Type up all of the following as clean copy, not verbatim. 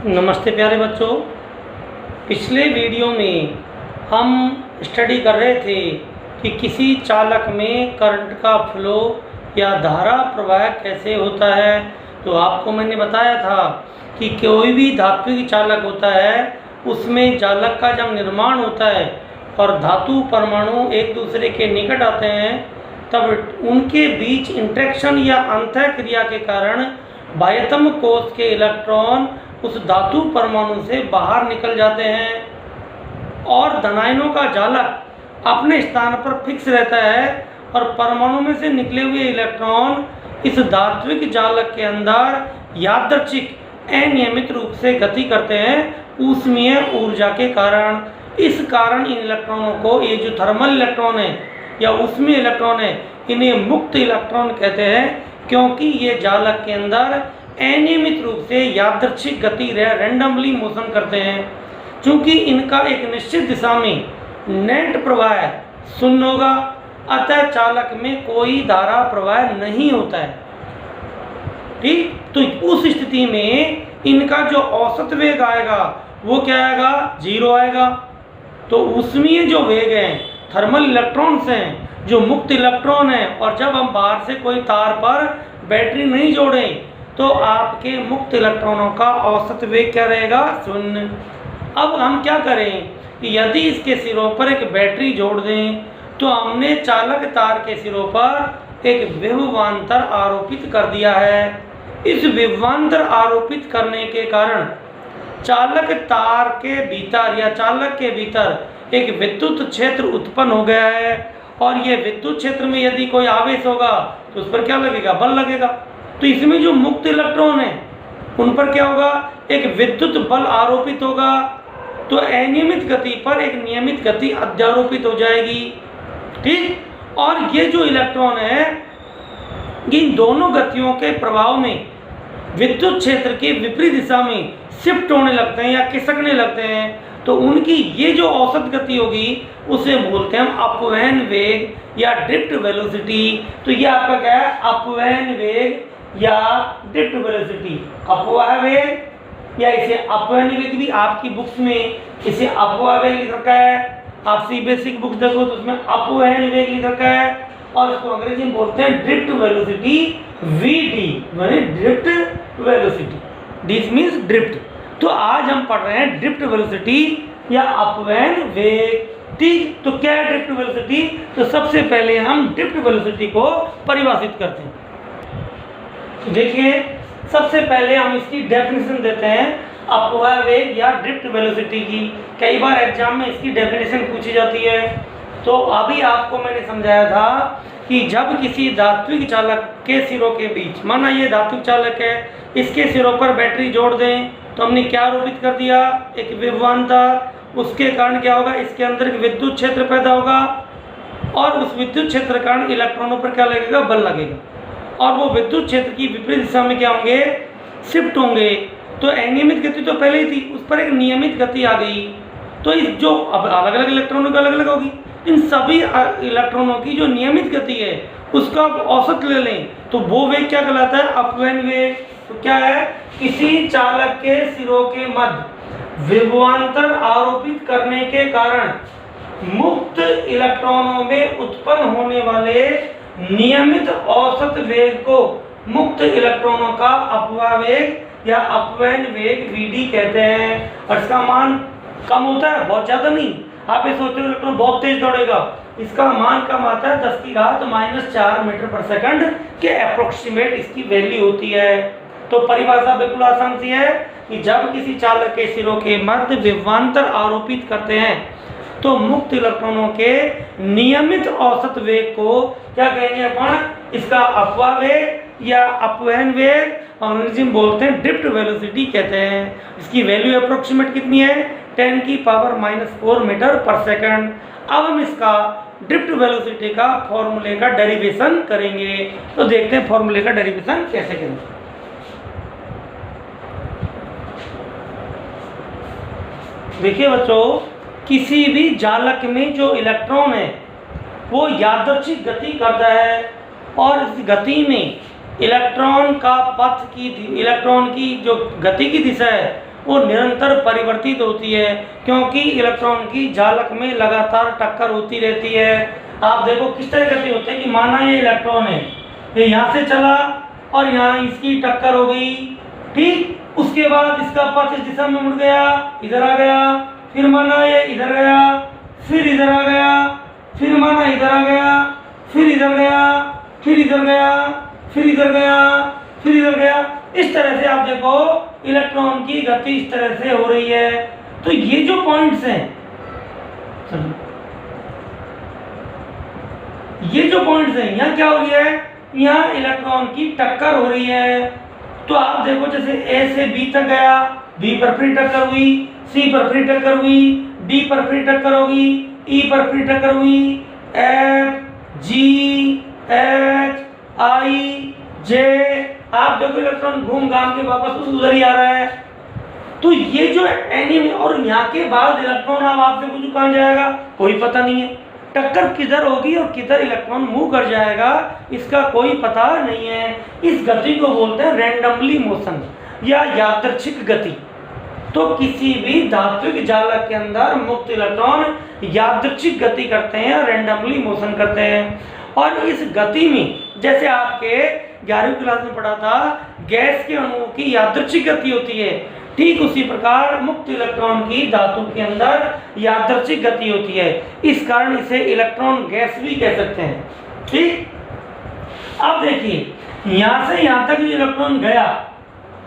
नमस्ते प्यारे बच्चों। पिछले वीडियो में हम स्टडी कर रहे थे कि किसी चालक में करंट का फ्लो या धारा प्रवाह कैसे होता है। तो आपको मैंने बताया था कि कोई भी धात्विक चालक होता है उसमें चालक का जब निर्माण होता है और धातु परमाणु एक दूसरे के निकट आते हैं तब उनके बीच इंटरेक्शन या अंतःक्रिया के कारण बाह्यतम कोश के इलेक्ट्रॉन उस धातु परमाणु से बाहर निकल जाते हैं और धनायनों का जालक अपने स्थान पर फिक्स रहता है और परमाणु में से निकले हुए इलेक्ट्रॉन इस धात्विक जालक के अंदर यादृच्छिक अनियमित रूप से गति करते हैं ऊष्मीय ऊर्जा के कारण। इस कारण इन इलेक्ट्रॉनों को, ये जो थर्मल इलेक्ट्रॉन है या ऊष्मीय इलेक्ट्रॉन है, इन्हें मुक्त इलेक्ट्रॉन कहते हैं, क्योंकि ये जालक के अंदर अनियमित रूप से यादृच्छिक गति रैंडमली मोशन करते हैं। चूंकि इनका एक निश्चित दिशा में नेट प्रवाह शून्य होगा, अतः चालक में कोई धारा प्रवाह नहीं होता है। ठीक, तो उस स्थिति में इनका जो औसत वेग आएगा वो क्या आएगा? 0 आएगा। तो ऊष्मीय जो वेग है, थर्मल इलेक्ट्रॉन्स हैं, जो मुक्त इलेक्ट्रॉन है, और जब हम बाहर से कोई तार पर बैटरी नहीं जोड़ें तो आपके मुक्त इलेक्ट्रॉनों का औसत वेग क्या रहेगा? 0। अब हम क्या करें कि यदि इसके सिरों पर एक बैटरी जोड़ दें तो हमने चालक तार के सिरों पर एक विभवांतर आरोपित कर दिया है। इस विभवांतर आरोपित करने के कारण चालक तार के भीतर या चालक के भीतर एक विद्युत क्षेत्र उत्पन्न हो गया है और यह विद्युत क्षेत्र में यदि कोई आवेश होगा तो उस पर क्या लगेगा? बल लगेगा। तो इसमें जो मुक्त इलेक्ट्रॉन है उन पर क्या होगा? एक विद्युत बल आरोपित होगा। तो अनियमित गति पर एक नियमित गति अध्यारोपित हो जाएगी। ठीक, और ये जो इलेक्ट्रॉन है इन दोनों गतियों के प्रभाव में विद्युत क्षेत्र की विपरीत दिशा में शिफ्ट होने लगते हैं या खिसकने लगते हैं। तो उनकी ये जो औसत गति होगी उसे बोलते हैं हम अपवहन वेग या ड्रिफ्ट वेलोसिटी। तो ये आपका क्या है? अपवहन वेग या ड्रिफ्ट वेलोसिटी। अपवाह वेग या इसे अपवहन वेग भी आपकी बुक्स में इसे अपवाह वेग लिख रखा है। आप बेसिक बुक्स देखो तो उसमें अपवहन वेग लिख रखा है और इसको अंग्रेजी में बोलते हैं ड्रिफ्ट वेलोसिटी, VD माने drift velocity. This means drift. तो आज हम पढ़ रहे हैं ड्रिफ्ट वेलोसिटी या अपवहन वेग। ठीक, तो क्या है ड्रिफ्ट वेलोसिटी? तो सबसे पहले हम ड्रिफ्ट वेलोसिटी को परिभाषित करते हैं। देखिए, सबसे पहले हम इसकी डेफिनेशन देते हैं अपवाह वेग या ड्रिफ्ट वेलोसिटी की। कई बार एग्जाम में इसकी डेफिनेशन पूछी जाती है। तो अभी आपको मैंने समझाया था कि जब किसी धात्विक चालक के सिरों के बीच, माना ये धात्विक चालक है, इसके सिरों पर बैटरी जोड़ दें तो हमने क्या आरोपित कर दिया? एक विभवांतर। उसके कारण क्या होगा? इसके अंदर एक विद्युत क्षेत्र पैदा होगा और उस विद्युत क्षेत्र के कारण इलेक्ट्रॉनों पर क्या लगेगा? बल लगेगा और वो विद्युत क्षेत्र की विपरीत दिशा में क्या होंगे? शिफ्ट होंगे। तो अनियमित गति तो पहले ही थी, उस पर एक नियमित गति आ गई। तो इस जो अब अलग अलग इलेक्ट्रॉनों की अलग अलग होगी, इन सभी इलेक्ट्रॉनों की जो नियमित गति है उसका औसत ले लें तो वो वेग क्या कहलाता है? अपवहन वेग। तो क्या है? किसी चालक के सिरों के मध्य विभवांतर आरोपित करने के कारण मुक्त इलेक्ट्रॉनों में उत्पन्न होने वाले नियमित औसत वेग को मुक्त इलेक्ट्रॉनों का अपवाह वेग या अपवहन वेग VD कहते हैं। और इसका मान कम होता है, बहुत ज्यादा नहीं। आप ये सोचते हो इलेक्ट्रॉन बहुत तेज दौड़ेगा, इसका मान कम आता है 10⁻⁴ मीटर पर सेकंड के अप्रोक्सीमेट इसकी वैल्यू होती है। तो परिभाषा बिल्कुल आसान सी है कि जब किसी चालक के सिरों के मध्य विभवांतर आरोपित करते हैं तो मुक्त इलेक्ट्रॉनों के नियमित औसत वेग को क्या कहेंगे अपन? इसका अपवाह वेग या अपवहन वेग, अंग्रेजी में बोलते हैं ड्रिफ्ट वेलोसिटी कहते हैं। इसकी वैल्यू अप्रोक्सीमेट कितनी है? 10⁻⁴ मीटर पर सेकंड। अब हम इसका ड्रिफ्ट वेलोसिटी का फॉर्मूले का डेरिवेशन करेंगे। तो देखते हैं फॉर्मूले का डेरिवेशन कैसे करेंगे। देखिए बच्चों, किसी भी जालक में जो इलेक्ट्रॉन है वो यादृच्छिक गति करता है और इस गति में इलेक्ट्रॉन की जो गति की दिशा है वो निरंतर परिवर्तित होती है, क्योंकि इलेक्ट्रॉन की जालक में लगातार टक्कर होती रहती है। आप देखो किस तरह गति होती है कि माना ये इलेक्ट्रॉन है, ये यहाँ से चला और यहाँ इसकी टक्कर हो गई, ठीक। उसके बाद इसका पथ इस दिशा में मुड़ गया, इधर आ गया, फिर माना ये इधर गया, फिर इधर आ गया, फिर माना इधर आ गया, फिर इधर गया, फिर इधर गया, फिर इधर गया, फिर इधर गया। इस तरह से आप देखो इलेक्ट्रॉन की गति इस तरह से हो रही है। तो ये जो पॉइंट्स हैं, ये जो पॉइंट्स हैं, यहाँ क्या हो रही है, यहाँ इलेक्ट्रॉन की टक्कर हो रही है। तो आप देखो जैसे ए से बी तक गया, बी पर फिर टक्कर हुई, सी पर फिर टक्कर हुई, डी पर फिर टक्कर होगी, ई पर फिर टक्कर हुई, एफ, जी, एच, आई, जे। आप देखो इलेक्ट्रॉन घूम घाम के वापस उधर ही आ रहा है। तो ये जो एनिमी, और यहाँ के बाद इलेक्ट्रॉन अब आपसे कुछ कहाँ जाएगा कोई पता नहीं है, टक्कर किधर होगी और किधर इलेक्ट्रॉन मूव कर जाएगा इसका कोई पता नहीं है। इस गति को बोलते हैं रैंडमली मोशन या यादृच्छिक गति। तो किसी भी धात्विक जालक के अंदर मुक्त इलेक्ट्रॉन यादृच्छिक गति करते हैं, रैंडमली मोशन करते हैं। और इस गति में जैसे आपके 11वीं क्लास में पढ़ा था गैस के अणुओं की यादृच्छिक गति होती है, ठीक उसी प्रकार मुक्त इलेक्ट्रॉन की धातु के अंदर यादृच्छिक गति होती है। इस कारण इसे इलेक्ट्रॉन गैस भी कह सकते हैं, ठीक। अब देखिए यहाँ से यहाँ तक जो इलेक्ट्रॉन गया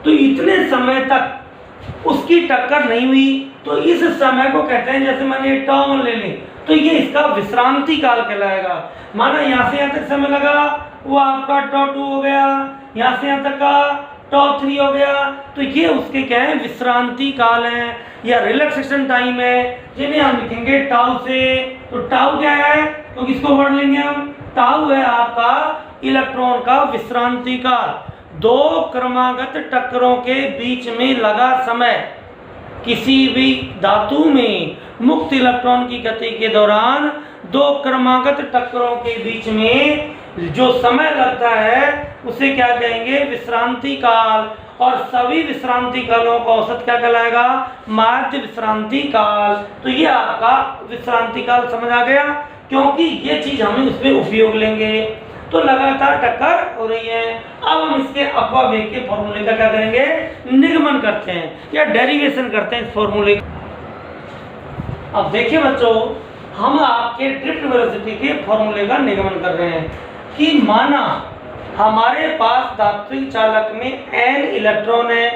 तो इतने समय तक उसकी टक्कर नहीं हुई, तो इस समय को कहते हैं, जैसे मैंने टॉ ले ली तो ये इसका विश्रांति काल कहलाएगा। माना यहाँ से यहाँ तक समय लगा, वो आपका टॉ 2 हो गया, यहाँ से यहाँ तक का टॉ 3 हो गया, तो ये उसके क्या है, विश्रांति काल है या रिलैक्सेशन टाइम है, जिन्हें हम लिखेंगे टाउ से। तो टाउ क्या है, तो किसको वर्ड लेंगे हम, टाउ है आपका इलेक्ट्रॉन का विश्रांति काल। दो क्रमागत टक्करों के बीच में लगा समय। किसी भी धातु में मुक्त इलेक्ट्रॉन की गति के दौरान दो क्रमागत टक्करों के बीच में जो समय लगता है उसे क्या कहेंगे, विश्रांति काल। और सभी विश्रांति कालों का औसत क्या कहलाएगा, माध्य विश्रांति काल। तो ये आपका विश्रांति काल समझ आ गया, क्योंकि ये चीज हम इसमें उपयोग लेंगे। तो लगातार टक्कर हो रही है। अब हम इसके अपवा वेग के फॉर्मूले का क्या करेंगे, निगमन करते हैं या डेरिवेशन करते हैं इस फॉर्मूले। अब देखिए बच्चों, हम आपके ड्रिफ्ट वेलोसिटी के फॉर्मूले का निगमन कर रहे हैं कि माना हमारे पास धात्विक चालक में n इलेक्ट्रॉन है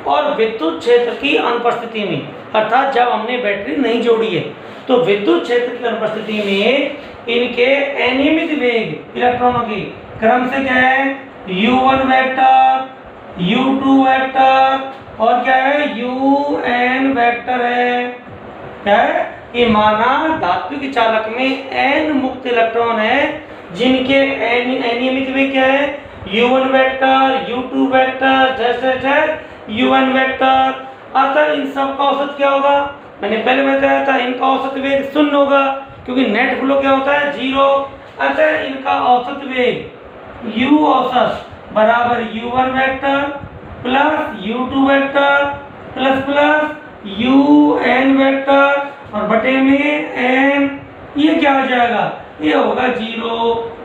और विद्युत क्षेत्र की अनुपस्थिति में, अर्थात जब हमने बैटरी नहीं जोड़ी है, तो विद्युत क्षेत्र की अनुपस्थिति में इनके अनियमित वेग इलेक्ट्रॉनों की क्रम से क्या है, u1 वेक्टर, u2 वेक्टर और क्या है, un वेक्टर है। क्या है कि माना धात्विक चालक में n मुक्त इलेक्ट्रॉन है जिनके अनियमित वेग क्या है, u1 वेक्टर, u2 वेक्टर, जैसे un वेक्टर। अतः इन सब का औसत क्या होगा, मैंने पहले बताया था इनका औसत वेग 0 होगा, क्योंकि नेट फ्लो क्या होता है, 0। अतः इनका औसत वेग u औसत बराबर u1 vector plus u2 vector plus un vector और बटे में n, ये क्या हो जाएगा, ये होगा 0।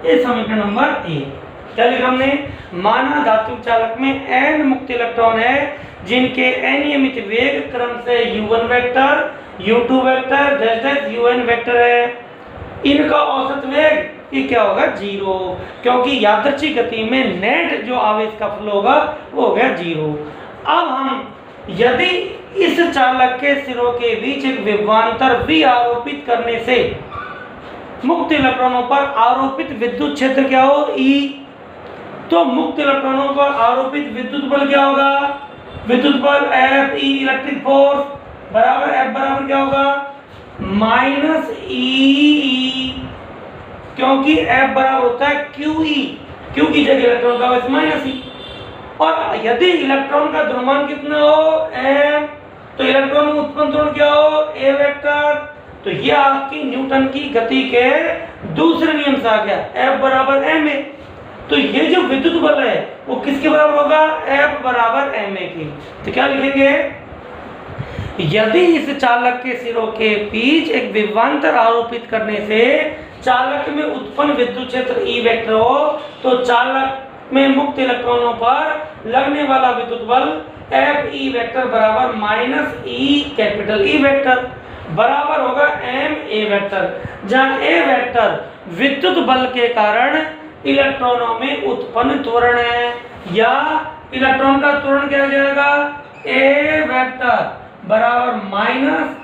ये समीकरण नंबर 1। क्या लिखा हमने, माना धातु चालक में n मुक्त इलेक्ट्रॉन है जिनके अनियमित वेग क्रम से u1 वेक्टर, u2 वेक्टर, जैसे un वेक्टर है, इनका औसत वेग ये क्या होगा, 0, क्योंकि यादृच्छिक गति में नेट जो आवेश का फ्लो होगा वो हो गया 0। अब हम यदि इस चालक के सिरों के बीच एक विभवांतर V आरोपित करने से मुक्त इलेक्ट्रॉनों पर आरोपित विद्युत क्षेत्र क्या हो, E, तो मुक्त इलेक्ट्रॉनों पर आरोपित विद्युत बल क्या होगा, विद्युत बल F E इलेक्ट्रिक फोर्स बराबर F बराबर क्या होगा, माइनस E, क्योंकि F बराबर होता है QE, Q की जगह इलेक्ट्रॉन का वैसे माइनस E। और यदि इलेक्ट्रॉन का द्रव्यमान कितना हो, m, तो इलेक्ट्रॉन में उत्पन्न त्वरण क्या हो, a वेक्टर तो ये आपकी न्यूटन की गति के दूसरे नियम से आ गया, F बराबर ma। तो ये जो विद्युत बल है वो किसके बराबर होगा, F बराबर ma की। तो क्या लिखेंगे, यदि इस चालक के सिरों के बीच एक विभवांतर आरोपित करने से चालक में उत्पन्न विद्युत क्षेत्र E वेक्टर हो तो चालक में मुक्त इलेक्ट्रॉनों पर लगने वाला विद्युत बल F E वेक्टर बराबर minus E capital E vector बराबर होगा M A वेक्टर, जहां A वेक्टर विद्युत बल के कारण इलेक्ट्रॉनों में उत्पन्न त्वरण है, या इलेक्ट्रॉन का त्वरण क्या हो जाएगा, A वेक्टर बराबर माइनस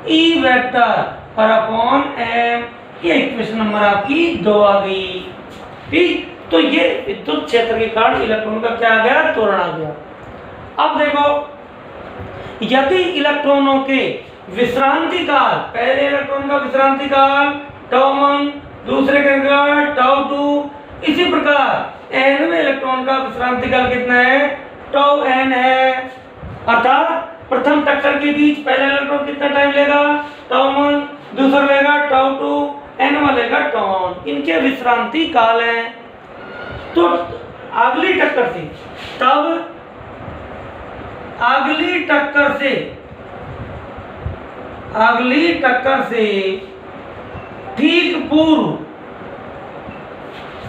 E वेक्टर पर अपॉन M। ये इक्वेशन नंबर आपकी 2 आ गई। ठीक, तो ये विद्युत क्षेत्र के कारण इलेक्ट्रॉन का क्या आ गया, त्वरण आ गया। अब देखो, यदि इलेक्ट्रॉनों के विश्रांति काल, पहले इलेक्ट्रॉन का विश्रांति काल τ1, दूसरे का τ2, इसी प्रकार nवें इलेक्ट्रॉन का विश्रांति काल कितना है, τn है। अर्थात प्रथम टक्कर के बीच पहला इलेक्ट्रॉन कितना टाइम लेगा, τ1, दूसरा लेगा τ2, n लेगा τ1, इनके विश्रांति काल है। तो अगली टक्कर से, तब अगली टक्कर से ठीक पूर्व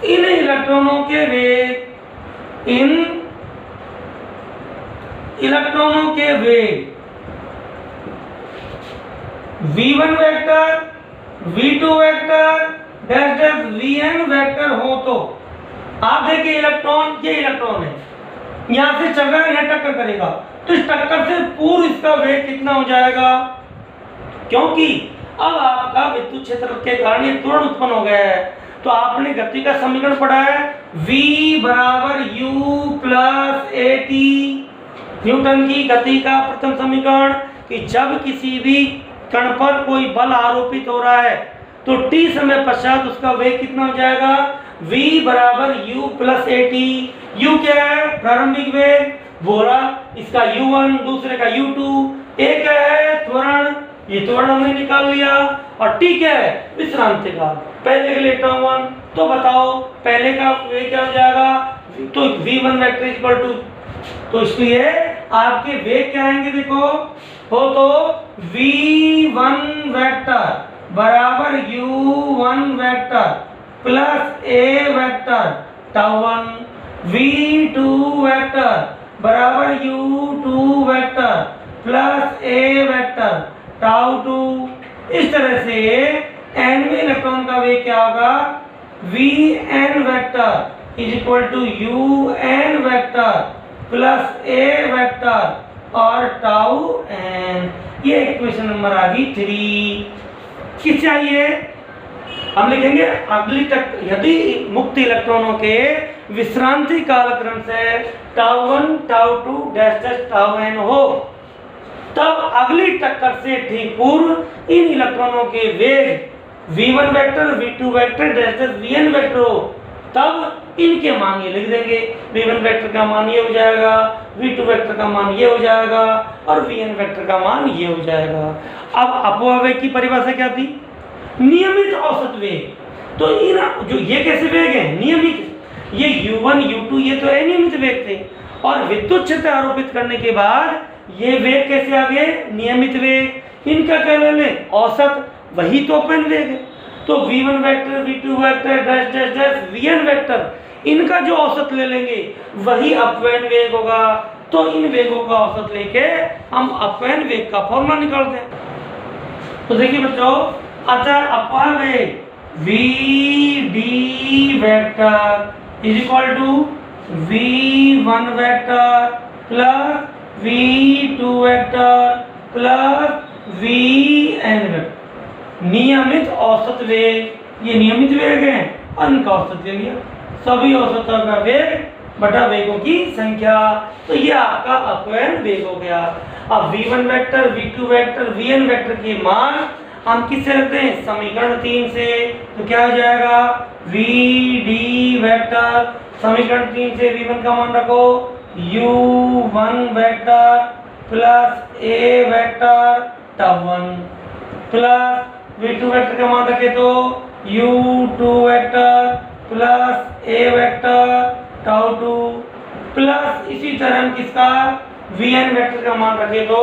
इन इलेक्ट्रॉनों के वेग v1 vector, v2 vector, dash dash vn vector हो तो आप देखिए इलेक्ट्रॉन, ये इलेक्ट्रॉन है, यहां से चल रहा है, यहां टक्कर करेगा, तो इस टक्कर से पूर्व इसका वेग कितना हो जाएगा, क्योंकि अब आपका विद्युत क्षेत्र के कारण ये त्वरण उत्पन्न हो गया है। तो आपने गति का समीकरण पढ़ा है, v बराबर u प्लस at, न्यूटन की गति का प्रथम समीकरण, कि जब किसी भी कण पर कोई बल आरोपित हो रहा है तो t समय पश्चात उसका वेग कितना हो जाएगा, v बराबर u प्लस at। u क्या है, प्रारंभिक वेग, बोला इसका u1, दूसरे का u2, एक है त्वरण, ये त्वरण हमने निकाल लिया, और t क्या है, विश्रांति काल, पहले के लिए τ1। तो बताओ पहले का वेग क्या हो जाएगा, तो v1 वेक्टर इक्वल टू, तो इसलिए आपके वेग क्या आएंगे, देखो हो तो v1 वेक्टर बराबर u1 vector plus a vector τ1, v2 vector बराबर u2 vector plus a vector τ2। इस तरह से nवें इलेक्ट्रॉन का वेग क्या होगा, vn vector is equal to un vector plus a vector और τn। ये इक्वेशन नंबर आ गई 3। किस चाहिए, हम लिखेंगे अगली तक, यदि मुक्त इलेक्ट्रॉनों के विश्रांति कालक्रम से τ1, τ2 डैश डैश τn हो, तब अगली टक्कर से ठीक पूर्व इन इलेक्ट्रॉनों के वेग v1 vector, v2 vector, dash dash vn vector हो, तब इनके मान ये लिख देंगे, v1 वेक्टर का मान ये हो जाएगा, v2 वेक्टर का मान ये हो जाएगा, और vn वेक्टर का मान ये हो जाएगा। अब अपव्यय वेग की परिभाषा क्या थी, नियमित औसत वेग। तो इन जो ये कैसे वेग है, नियमित, ये u1 u2 ये तो अनियमित वेग थे, और विद्युत क्षेत्र आरोपित करने के बाद ये वेग कैसे आ गए, नियमित वेग। इनका क्या ले लें, औसत, वही तो अपव्यय वेग है। तो v1 vector, v2 vector, dash dash dash vn vector, इनका जो औसत ले लेंगे वही अपव्यय वेग होगा। तो इन वेगों का औसत लेके हम अपव्यय वेग का फॉर्मूला निकालते हैं। तो देखिए बच्चों, अतः अपव्यय वेग vd vector is equal to v1 vector plus v2 vector plus vn vector. नियमित औसत वेग, ये नियमित वेग है, इनका औसत ले लिया, सभी औसतों का वेग बटा वेगों की संख्या, तो ये आपका अपव्यय वेग हो गया। अब v1 vector, v2 vector, vn vector के मान हम किससे रखते हैं, समीकरण 3 से। तो क्या हो जाएगा, vd वेक्टर, समीकरण 3 से v1 का मान रखो, u1 vector plus a vector τ1, plus v2 vector का मान रखे तो u2 vector plus a vector tau 2 plus इसी तरह किसका vn वेक्टर का मान रखे तो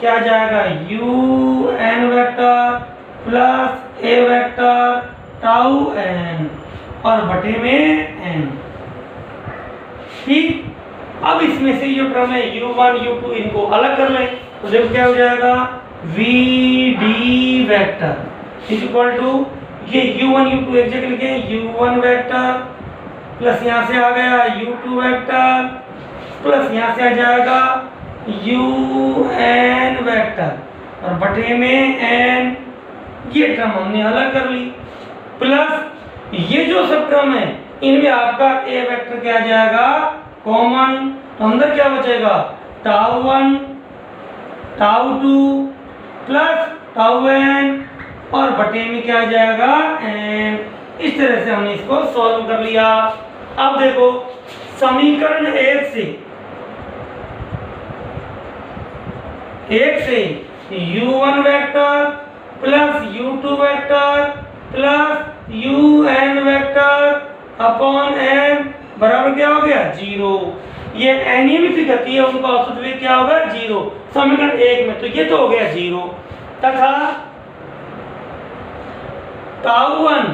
क्या जाएगा un vector plus a vector tau n और बटे में n। ठीक, अब इसमें से जो टर्म है u1 u2 इनको अलग कर लें तो देखो क्या हो जाएगा vd vector is equal to ये u1 u2 एक जगह लिखे u1 वेक्टर प्लस यहाँ से आ गया u2 वेक्टर प्लस यहाँ से आ जाएगा un वेक्टर और बटे में n। ये टर्म हमने अलग कर ली प्लस ये जो सब टर्म है इनमें आपका a वेक्टर क्या आ जाएगा कॉमन, तो अंदर क्या बचेगा tau 1 tau 2 plus tau n और बटे में क्या आ जाएगा n। इस तरह से हमने इसको सॉल्व कर लिया। अब देखो समीकरण एक से u1 vector plus u2 vector plus un vector upon n बराबर क्या हो गया 0। ये अनियमित गति है उनका औसत वेग क्या होगा 0 समीकरण 1 में, तो ये तो हो गया 0 तथा tau 1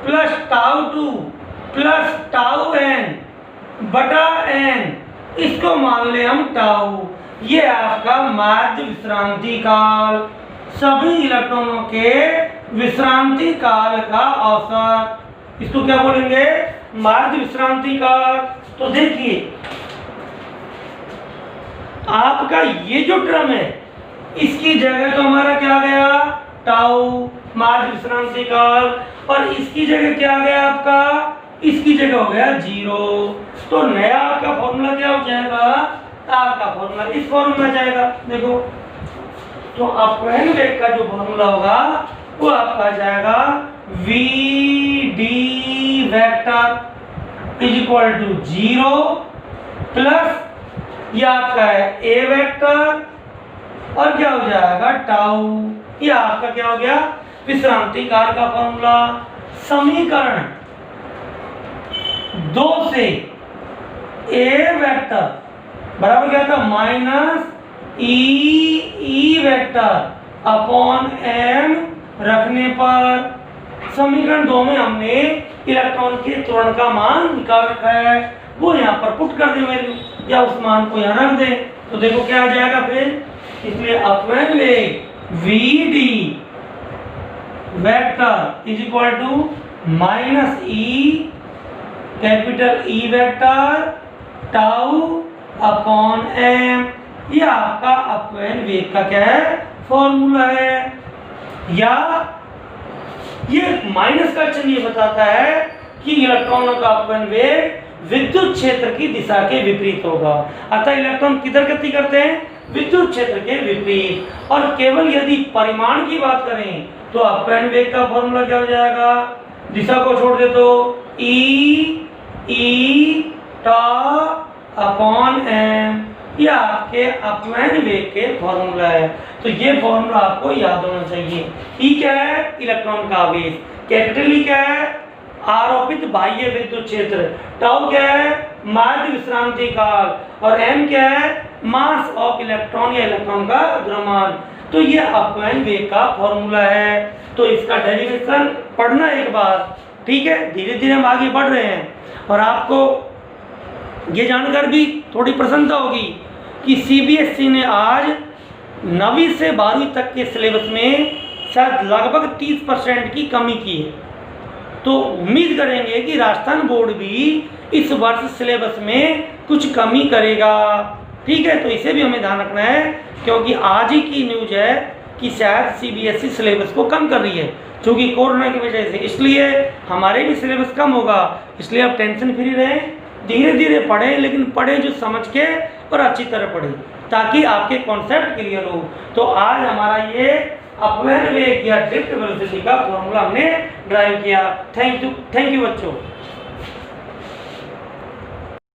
plus tau 2 plus tau n बटा n इसको मान ले हम टाउ। ये आपका माध्य विश्रांति काल, सभी इलेक्ट्रॉनों के विश्रांति काल का औसत, इसको क्या बोलेंगे माध्य विश्रांति काल। तो देखिए आपका ये जो टर्म है इसकी जगह तो हमारा क्या गया टाउ माध्य विश्रांति काल और इसकी जगह क्या गया आपका इसकी जगह हो गया 0। तो नया आपका फॉर्मूला क्या हो जाएगा आपका फॉर्मूला इस फॉर्मूला जाएगा। देखो तो अपव्यय वेग का जो फॉर्मूला होगा वो आपका आ जाएगा vd vector is equal to 0 plus ये आपका है a वेक्टर और क्या हो जाएगा टाउ। ये आपका क्या हो गया विश्रांति काल का फॉर्मूला। समीकरण 2 से a वेक्टर बराबर क्या था minus E vector upon m रखने पर समीकरण 2 में हमने इलेक्ट्रॉन के त्वरण का मान निकाल रखा है, वो यहाँ पर पुट कर दे वैल्यू या उस मान को यहाँ रख दे तो देखो क्या आ जाएगा फिर। इसलिए अपव्यय वेग vd vector is equal to minus E capital E vector tau upon m। ये आपका अपव्यय वेग का क्या है फॉर्मूला है। या ये माइनस का चिन्ह ये बताता है कि इलेक्ट्रॉनों का अपव्यय वेग विद्युत क्षेत्र की दिशा के विपरीत होगा, अतः इलेक्ट्रॉन किधर गति करते हैं विद्युत क्षेत्र के विपरीत। और केवल यदि परिमाण की बात करें तो अपव्यय वेग का फॉर्मूला क्या हो जाएगा दिशा को छोड़ दे तो ई टा अपॉन m। ये आपके अपव्यय वेग के फॉर्मूला है, तो ये फॉर्मूला आपको याद होना चाहिए। ई क्या है इलेक्ट्रॉन का आवेश, कैपिटल ई क्या है आरोपित बाह्य विद्युत क्षेत्र, टाउ क्या है माध्य विश्रांति काल और m क्या है मास ऑफ इलेक्ट्रॉन या इलेक्ट्रॉन का द्रव्यमान। तो ये अपव्यय वेग का फॉर्मूला है। तो इसका डेरिवेशन पढ़ना एक बार, ठीक है। धीरे धीरे हम आगे बढ़ रहे हैं और आपको ये जानकर भी थोड़ी प्रसन्नता होगी कि सीबीएसई ने आज 9वीं से 12वीं तक के सिलेबस में शायद लगभग 30% की कमी की है। तो उम्मीद करेंगे कि राजस्थान बोर्ड भी इस वर्ष सिलेबस में कुछ कमी करेगा, ठीक है। तो इसे भी हमें ध्यान रखना है क्योंकि आज ही की न्यूज है कि शायद सीबीएसई सिलेबस को कम कर रही है क्योंकि कोरोना की वजह से, इसलिए हमारे भी सिलेबस कम होगा। इसलिए आप टेंशन फ्री रहें, धीरे धीरे पढ़ें, लेकिन पढ़ें जो समझ के और अच्छी तरह पढ़ें ताकि आपके कॉन्सेप्ट क्लियर हो। तो आज हमारा ये अपव्यय वेग या ड्रिफ्ट वेलोसिटी का फॉर्मूला हमने ड्राइव किया। थैंक यू बच्चों।